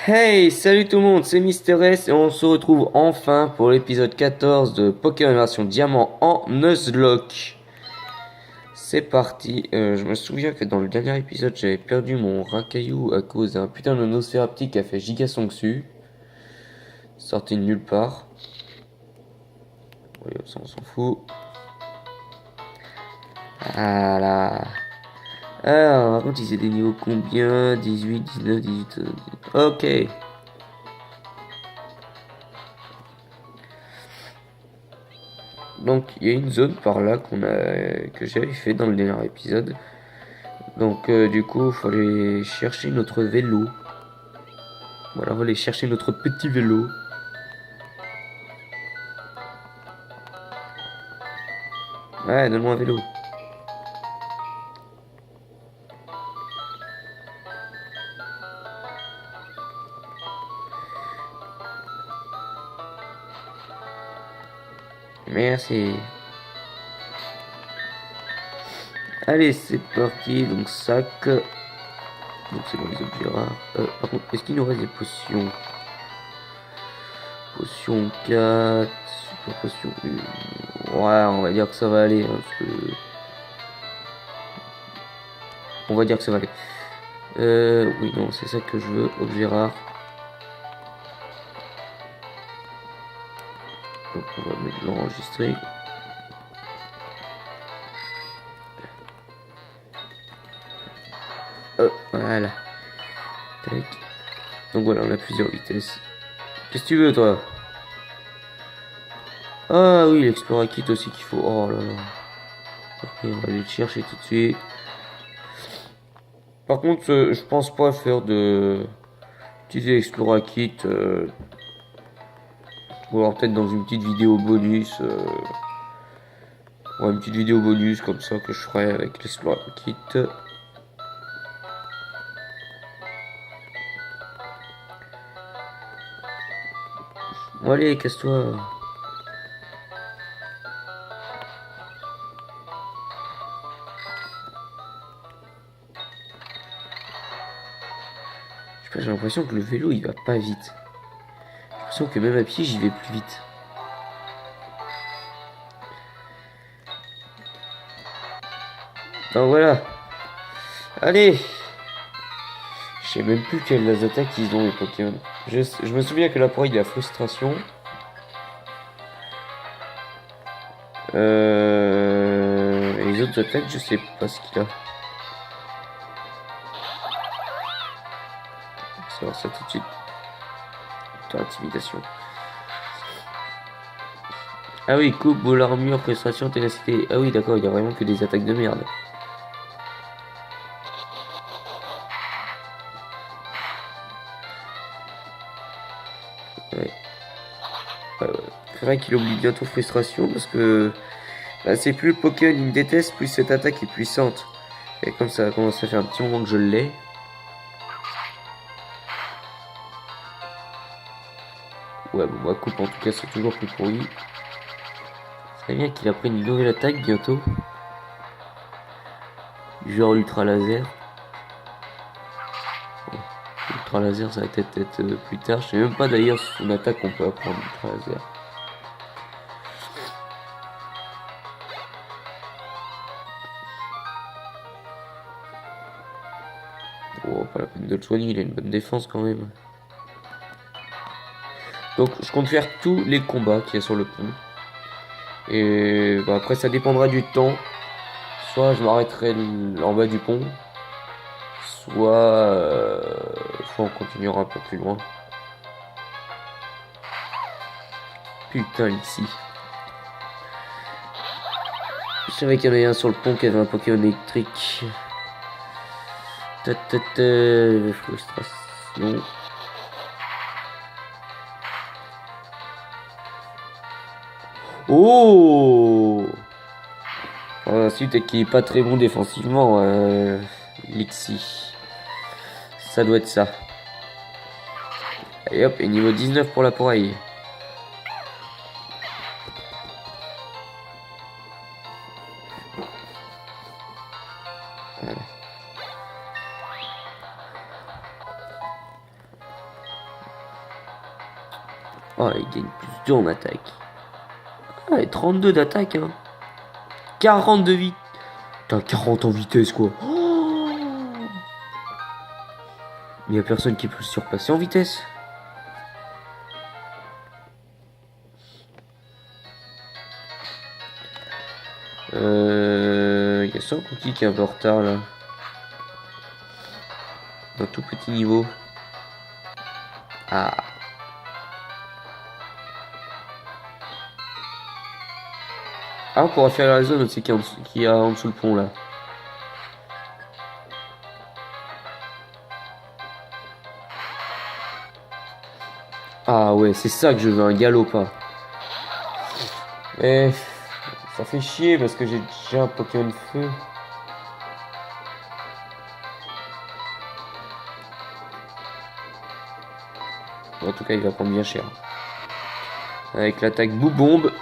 Hey, salut tout le monde, c'est Mister S et on se retrouve enfin pour l'épisode 14 de Pokémon version Diamant en Nuzlocke. C'est parti, je me souviens que dans le dernier épisode j'avais perdu mon Racaillou à cause d'un putain de Nosferapti qui a fait giga son dessus. Sorti de nulle part. Oui, ça on s'en fout. Voilà. Alors, par contre, il s'est des niveaux combien? 18, 19, 18. Ok. Donc il y a une zone par là que j'avais fait dans le dernier épisode. Donc du coup il faut aller chercher notre vélo. Voilà, on va aller chercher notre petit vélo. Ouais, donne-moi un vélo. Merci. Allez, c'est parti. Donc sac. Donc c'est dans les objets rares. Par contre, est-ce qu'il nous reste des potions? Potion 4. Super potion 1. Ouais, on va dire que ça va aller. Hein, parce que... On va dire que ça va aller. Oui, non, c'est ça que je veux. Objet rare. Donc on va mettre l'enregistrer. Voilà. Tac. Donc voilà, on a plusieurs vitesses. Qu'est-ce que tu veux, toi? Ah oui, l'Explora Kit aussi qu'il faut. Oh là là. Ok, on va aller le chercher tout de suite. Par contre, je pense pas faire de... utiliser l'Explora Kit. Ou alors peut-être dans une petite vidéo bonus. Ouais, une petite vidéo bonus comme ça que je ferai avec l'Explora Kit. Bon, allez, casse-toi. Je sais pas, j'ai l'impression que le vélo il va pas vite. J'ai l'impression que même à pied j'y vais plus vite. Donc voilà. Allez. Je sais même plus quelles attaques ils ont les Pokémon. Je me souviens que la proie il a frustration. Et les autres attaques, je sais pas ce qu'il a. On va savoir ça tout de suite. Ton intimidation. Ah oui, coupe, bol, armure, frustration, ténacité. Ah oui, d'accord, il y a vraiment que des attaques de merde. Ouais. C'est vrai qu'il oublie bientôt frustration parce que bah, c'est plus le Pokémon il me déteste, plus cette attaque est puissante. Et comme ça commence à faire un petit moment que je l'ai. Ouais, bon, bah, coupe en tout cas, c'est toujours plus pourri. C'est bien qu'il apprenne une nouvelle attaque bientôt. Genre ultra laser. Bon, ultra laser, ça va peut-être être plus tard. Je sais même pas d'ailleurs si son attaque on peut apprendre ultra laser. Oh, pas la peine de le soigner, il a une bonne défense quand même. Donc je compte faire tous les combats qu'il y a sur le pont. Et bah, après ça dépendra du temps. Soit je m'arrêterai en bas du pont. Soit on continuera un peu plus loin. Putain, ici. Je savais qu'il y en avait un sur le pont qui avait un Pokémon électrique. Frustration. Oh! Ensuite, et qui est pas très bon défensivement, Lixi. Ça doit être ça. Et hop, et niveau 19 pour la poraille. Voilà. Oh, il gagne plus 2 en attaque. Ah, et 32 d'attaque, hein. 40 de vitesse. T'as 40 en vitesse, quoi. Oh, il n'y a personne qui peut le surpasser en vitesse. Il y a son cookie qui est un peu en retard, là. Un tout petit niveau. Ah. Ah, on pourra faire la zone aussi qui est en dessous le pont, là. Ah ouais, c'est ça que je veux, un galop pas. Mais ça fait chier parce que j'ai déjà un Pokémon feu. En tout cas, il va prendre bien cher. Avec l'attaque Boubombe.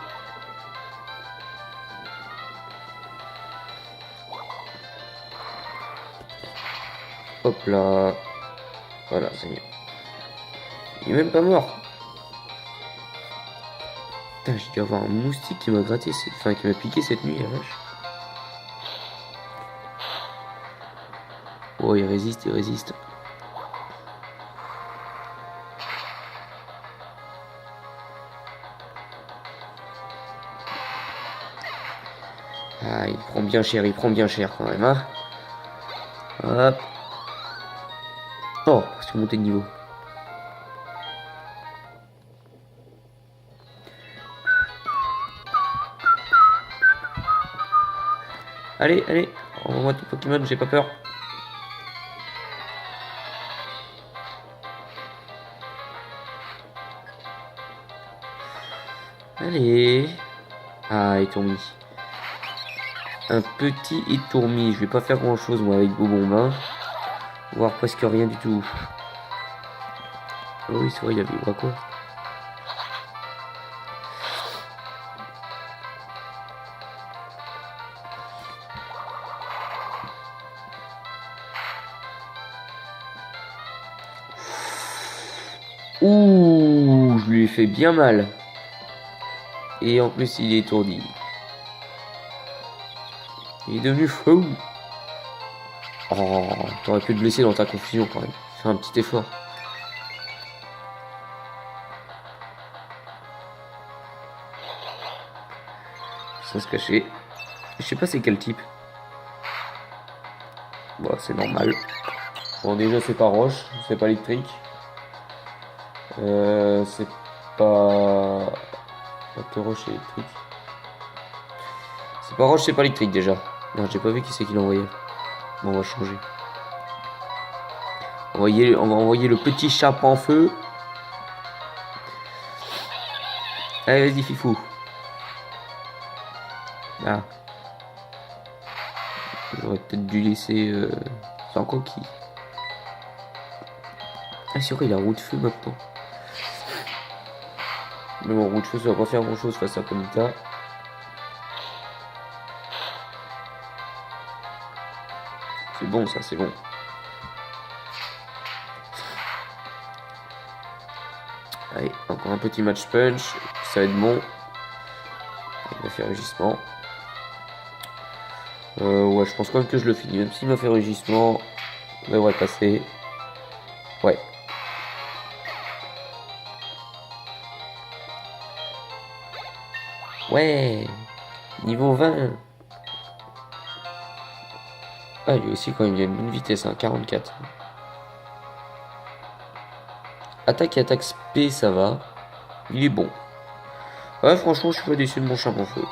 Hop là. Voilà, ça y est. Il est même pas mort. Putain, j'ai dû avoir un moustique qui m'a gratté, enfin qui m'a piqué cette nuit, la vache. Oh, il résiste, il résiste. Ah, il prend bien cher quand même, hein. Hop. Oh, parce que monter de niveau. Allez, allez, envoie-moi ton Pokémon, j'ai pas peur. Allez. Ah, Étourmi. Un petit Étourmi. Je vais pas faire grand chose moi avec Boubombe. Voire presque rien du tout. Oh oui, c'est vrai, il y avait quoi. Ouh, je lui ai fait bien mal. Et en plus, il est étourdi. Il est devenu fou. Oh, t'aurais pu te blesser dans ta confusion quand même. Fais un petit effort. Sans se cacher. Je sais pas c'est quel type. Bon, c'est normal. Bon, déjà, c'est pas roche, c'est pas électrique. C'est pas... Pas roche électrique. C'est pas roche, c'est pas électrique déjà. Non, j'ai pas vu qui c'est qui l'a envoyé. Bon, on va changer. On va envoyer le petit chat en feu. Allez, vas-y, Fifou. Ah. J'aurais peut-être dû laisser sans coquille. Ah, c'est vrai, il a roue de feu maintenant. Mais bon, roue de feu, ça va pas faire grand chose face à Ponyta. C'est bon, ça, c'est bon. Allez, encore un petit match punch. Ça va être bon. Il m'a fait rugissement. Ouais, je pense quand même que je le finis. Même s'il m'a fait rugissement, on devrait passer. Ouais. Ouais. Niveau 20. Ah, lui aussi, quand même, il a une bonne vitesse, hein, 44. Attaque et attaque spé, ça va. Il est bon. Ouais, franchement, je suis pas déçu de mon chapeau feu.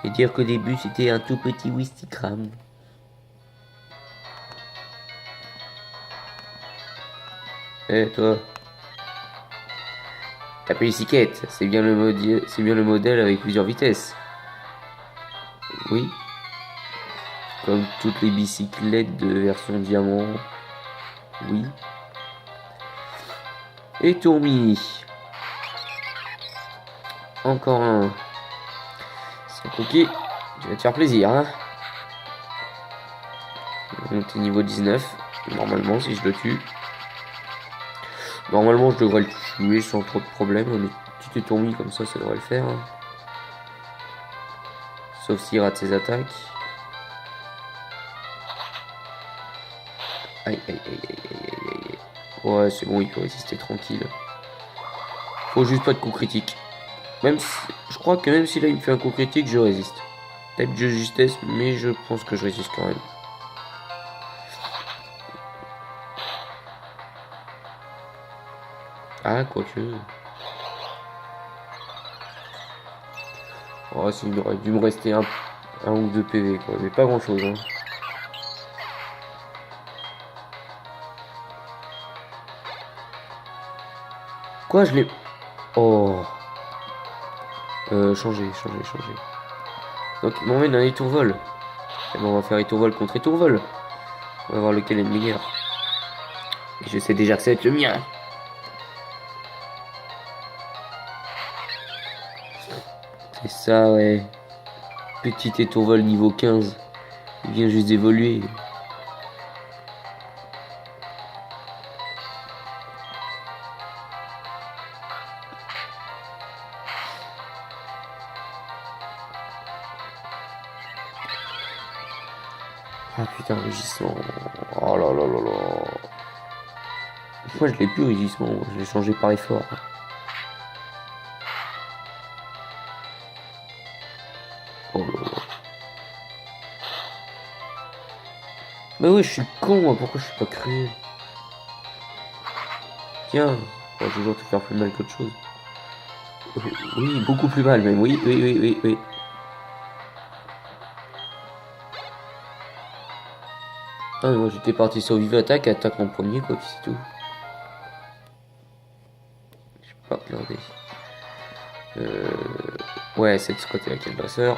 Et dire qu'au début, c'était un tout petit Wistikram. Eh, toi. La pélissiquette, c'est bien le modèle avec plusieurs vitesses. Oui. Comme toutes les bicyclettes de version diamant. Oui. Et Tourmi. Encore un. C'est cookie. Tu vas te faire plaisir, hein. Monter niveau 19. Normalement, si je le tue. Normalement, je devrais le tuer sans trop de problème. Mais tu t'es tourné comme ça devrait le faire. Hein. Sauf s'il rate ses attaques. Aïe, aïe, aïe, aïe, aïe, aïe, aïe. Ouais, c'est bon, il peut résister tranquille. Faut juste pas de coup critique. Même si, je crois que même si là il me fait un coup critique, je résiste. Peut-être de justesse, mais je pense que je résiste quand même. Ah, quoique. Oh, il aurait dû me rester un ou deux PV, quoi. Mais pas grand chose, hein. Quoi, je l'ai. Oh. Changer. Donc, il m'emmène un étourvol. Et bon, on va faire étourvol contre étourvol. On va voir lequel est le meilleur. Et je sais déjà que ça va être le mien. C'est ça, ouais. Petit étourvol niveau 15. Il vient juste d'évoluer. Ah putain, rugissement. Oh là là là là. Moi je l'ai plus rugissement, je l'ai changé par effort. Oh là là. Mais oui, je suis con, moi. Pourquoi je suis pas créé? Tiens, on va toujours te faire plus mal qu'autre chose. Oui, beaucoup plus mal même, oui. Ah, mais moi j'étais parti sur vive attaque en premier, quoi, puis c'est tout. Je peux pas regarder. Ouais, c'est de ce côté-là qu'il y a le brasseur.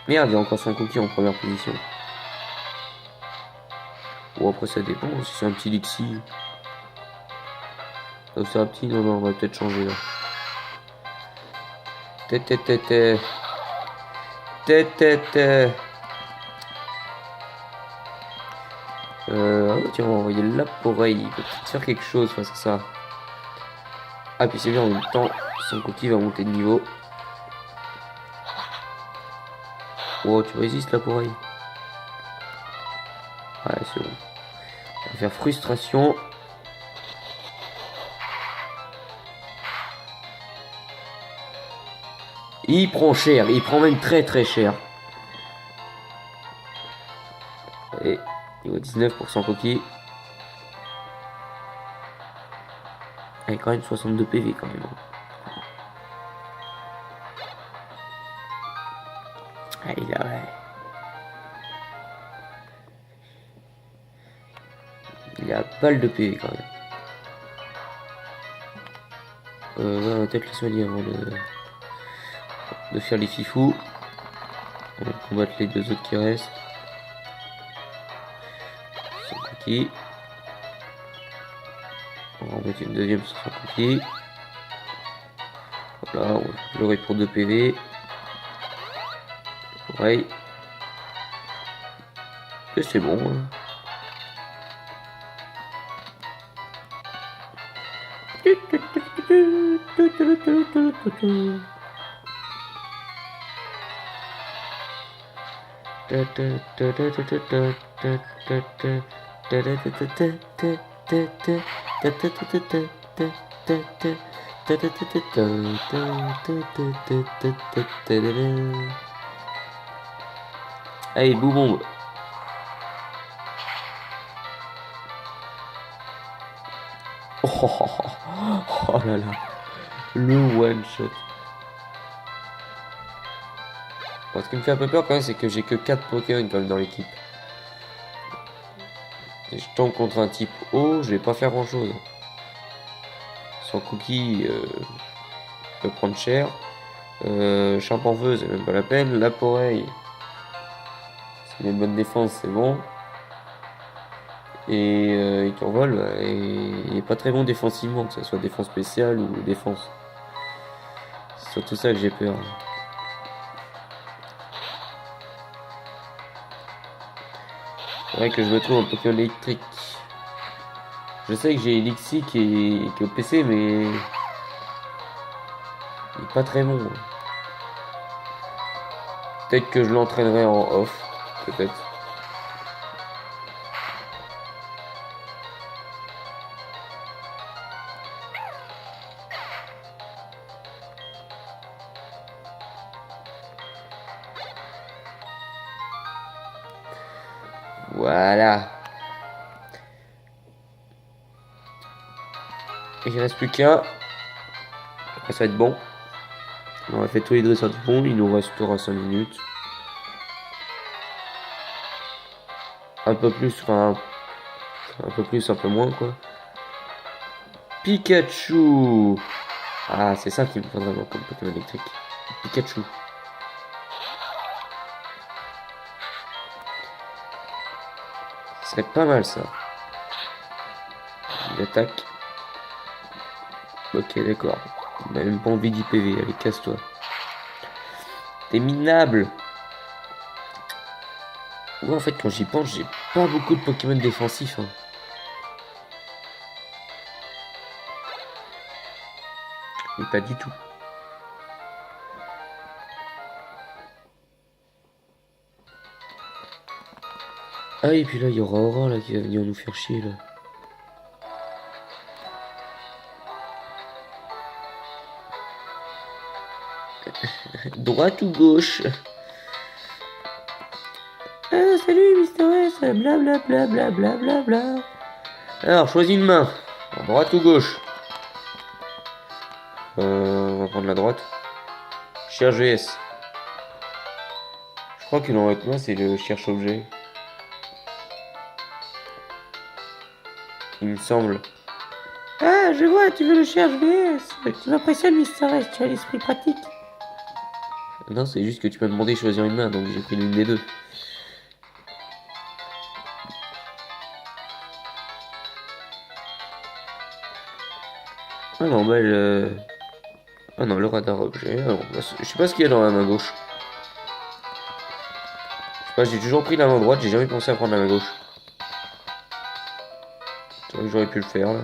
Merde, il y a encore son cookie en première position. Bon, après ça dépend, si c'est un petit Lixi. Oh, c'est un petit, non, on va peut-être changer là. Tête. Tiens, on va envoyer là pour Ray. Il peut peut-être faire quelque chose face à ça. Ah, puis c'est bien en même temps, son cookie va monter de niveau. Oh, tu résistes là pour Ray. Ouais, c'est bon. On va faire frustration. Il prend cher, il prend même très très cher. Et niveau 19 pour son cookie. Avec quand même 62 PV quand même. Ah, il a ouais. Il a balle de PV quand même. On va peut-être les soigner avant de faire les fifous. On va combattre les deux autres qui restent. Son cookie. On va en mettre une deuxième sur son cookie. Voilà, on va pleurer pour 2 PV. Pareil. Et c'est bon. Hein. Allez, boubombe. Oh là là, le one shot. Bon, ce qui me fait un peu peur quand même, c'est que j'ai que 4 Pokémon quand même dans l'équipe. Et je tombe contre un type haut, je vais pas faire grand chose. Son cookie peut prendre cher. Champanveuse, c'est même pas la peine. Laporeille, c'est une bonne défense, c'est bon. Et il t'envole, et il est pas très bon défensivement, que ce soit défense spéciale ou défense. C'est surtout ça que j'ai peur. C'est vrai que je me trouve en Pokémon électrique. Je sais que j'ai Elixir qui est au PC, mais il est pas très bon. Peut-être que je l'entraînerai en off, peut-être. Voilà. Il reste plus qu'un. Après, ça va être bon. On a fait tous les dresseurs du pont. Il nous restera 5 minutes. Un peu plus, enfin. Un peu plus, un peu moins, quoi. Pikachu. Ah, c'est ça qu'il me faudrait vraiment comme Pokémon électrique. Pikachu. Ce serait pas mal, ça. Il attaque. Ok, d'accord. On a même pas envie d'IPV. Allez, casse-toi. T'es minable. Ouais, en fait, quand j'y pense, j'ai pas beaucoup de Pokémon défensifs. Hein. Mais pas du tout. Ah, et puis là, il y aura Aura là, qui va venir nous faire chier là. Droite ou gauche? Ah, salut Mister S, blablabla bla bla bla bla. Alors, choisis une main. Alors, droite ou gauche? On va prendre la droite. Cherche VS. Je crois que dans votre main, c'est le cherche objet. Il me semble. Ah, je vois, tu veux le cherche VS. Tu m'impressionnes, Mister S, tu as l'esprit pratique. Non, c'est juste que tu m'as demandé de choisir une main, donc j'ai pris l'une des deux. Ah non, bah ah non, le radar objet. Alors, bah, je sais pas ce qu'il y a dans la main gauche. Je sais pas, j'ai toujours pris la main droite, j'ai jamais pensé à prendre la main gauche. C'est vrai que j'aurais pu le faire là.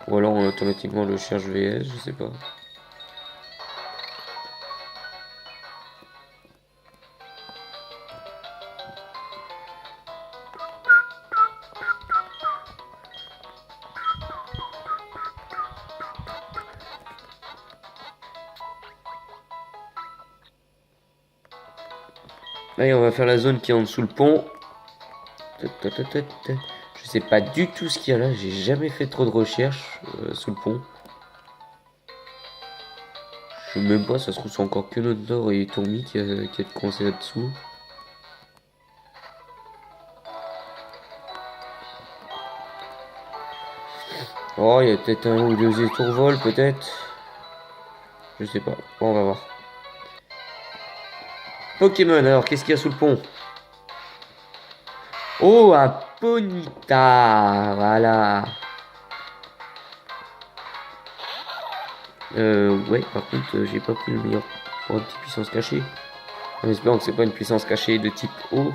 Ou alors automatiquement le cherche VS, je sais pas. Allez, on va faire la zone qui est en dessous le pont. Je sais pas du tout ce qu'il y a là, j'ai jamais fait trop de recherches sous le pont. Je sais même pas, ça se trouve c'est encore que notre Nord et Tommy qui est coincé là-dessous. Oh, il y a peut-être un ou deux étourvols, peut-être. Je sais pas. Bon, on va voir. Pokémon, alors, qu'est-ce qu'il y a sous le pont? Oh, un Ponyta. Voilà. Ouais, par contre, j'ai pas pris le meilleur pour une petite puissance cachée. En espérant que c'est pas une puissance cachée de type O.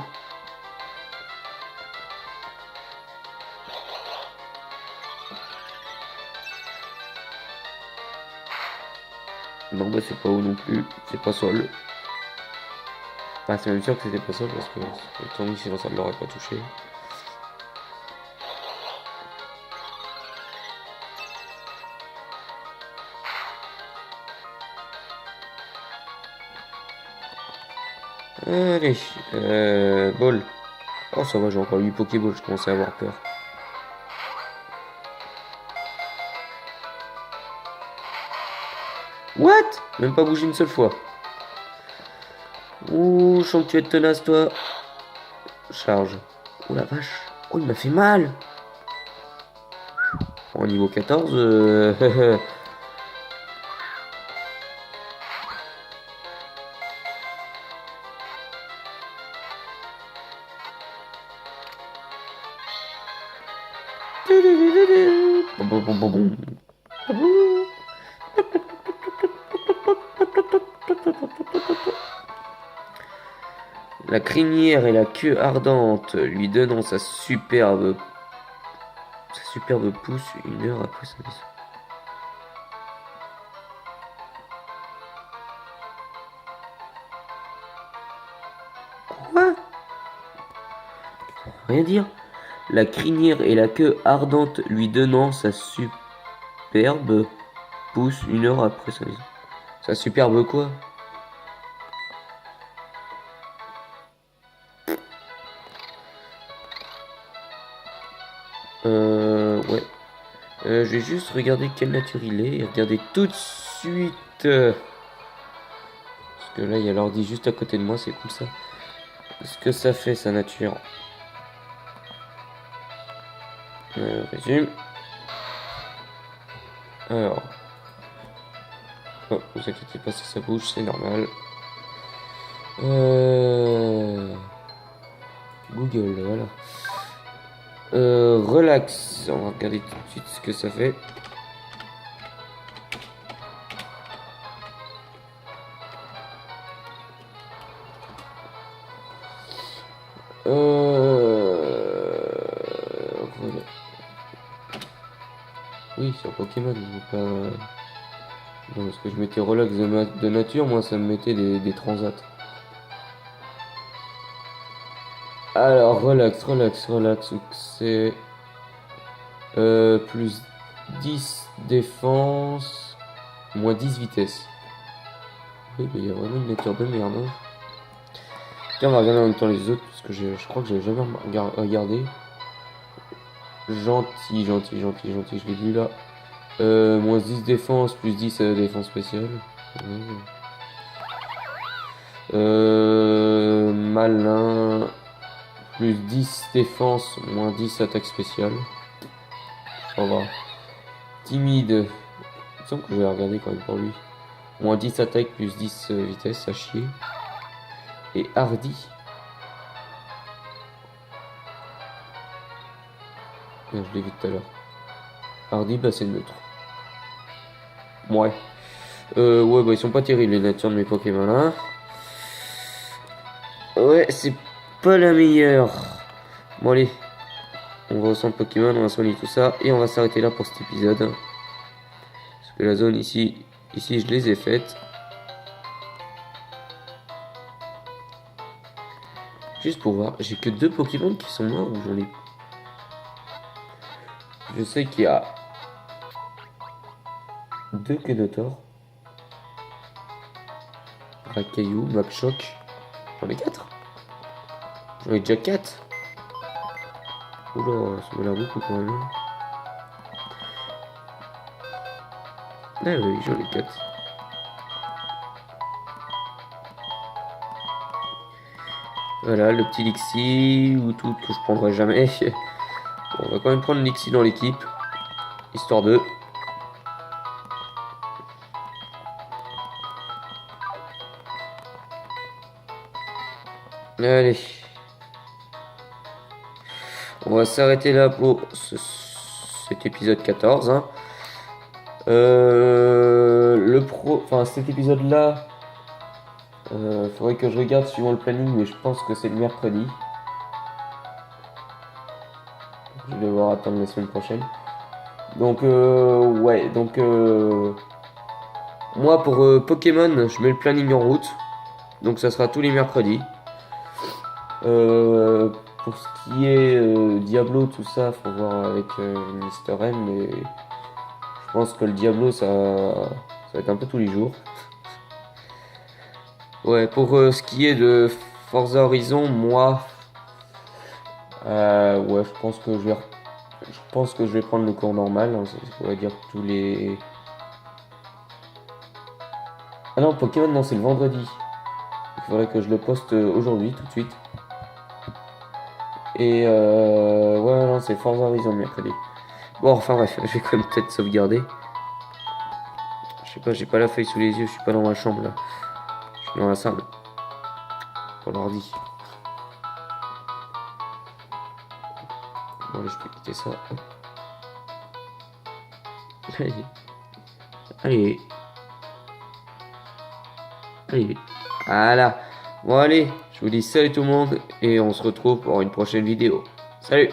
Non, bah c'est pas O non plus. C'est pas Sol. Enfin, c'est même sûr que c'était pas Sol parce que Tommy, sinon ça ne l'aurait pas touché. Allez, Ball. Oh, ça va, j'ai encore 8 Pokéballs, je commençais à avoir peur. What? Même pas bougé une seule fois. Ouh, je sens que tu es tenace, toi. Charge. Oh la vache. Oh, il m'a fait mal. Au niveau 14, La crinière et la queue ardente lui donnant sa superbe Sa superbe pousse 1 heure après sa naissance. Quoi? Rien dire. La crinière et la queue ardente lui donnant sa superbe pousse 1 heure après sa naissance. Sa superbe quoi? Ouais. Je vais juste regarder quelle nature il est et regarder tout de suite. Parce que là, il y a l'ordi juste à côté de moi, c'est comme ça. Ce que ça fait, sa nature. Résume. Alors. Oh, vous inquiétez pas si ça bouge, c'est normal. Google, voilà. Relax. On va regarder tout de suite ce que ça fait. Voilà. Oui, sur Pokémon, mais pas. Non, parce que je mettais relax de nature, moi ça me mettait des transats. Alors, relax, c'est plus 10 défense, moins 10 vitesse. Oui, mais il y a vraiment une nature de merde. Hein. Tiens, on va regarder en même temps les autres, parce que je crois que j'avais jamais regardé. Gentil, je l'ai vu là. Moins 10 défense, plus 10 défense spéciale. Malin, plus 10 défense, moins 10 attaque spéciale. On va voir. Timide, il me semble que je vais regarder quand même pour lui. Moins 10 attaque, plus 10 vitesse, à chier. Et hardy. Bien, je l'ai vu tout à l'heure. Hardy, bah c'est neutre. Ouais. Ouais, bah ils sont pas terribles les natures de mes Pokémon là. Ouais, c'est pas la meilleure. Bon allez, on va au centre Pokémon, on va soigner tout ça et on va s'arrêter là pour cet épisode. Parce que la zone ici je les ai faites. Juste pour voir, j'ai que 2 Pokémon qui sont morts ou j'en ai. Je sais qu'il y a 2 Kedotor, Rakayu, Mapchoc. J'en ai 4. J'en ai déjà 4. Oula, ça m'a l'air beaucoup quand même. Ah oui, j'en ai 4. Voilà, le petit Lixie ou tout que je prendrai jamais. Bon, on va quand même prendre Lixie dans l'équipe. Histoire de. Allez. On va s'arrêter là pour cet épisode 14. Hein. Cet épisode-là, faudrait que je regarde suivant le planning, mais je pense que c'est le mercredi. Je vais devoir attendre la semaine prochaine. Donc, ouais, donc, moi pour Pokémon, je mets le planning en route. Donc, ça sera tous les mercredis. Pour ce qui est Diablo, tout ça, faut voir avec Mister M, mais je pense que le Diablo, ça va être un peu tous les jours. Ouais, pour ce qui est de Forza Horizon, moi, ouais, je pense que je vais prendre le cours normal, hein, on va dire tous les. Ah non, Pokémon, non, c'est le vendredi. Il faudrait que je le poste aujourd'hui, tout de suite. Et ouais, non, c'est Forza Horizon mercredi. Bon, enfin bref, je vais quand même peut-être sauvegarder. Je sais pas, j'ai pas la feuille sous les yeux, je suis pas dans ma chambre là. Je suis dans la salle. Pour l'ordi. Bon, allez, je peux quitter ça. Allez. Allez. Allez. Voilà. Bon, allez, je vous dis salut tout le monde et on se retrouve pour une prochaine vidéo. Salut!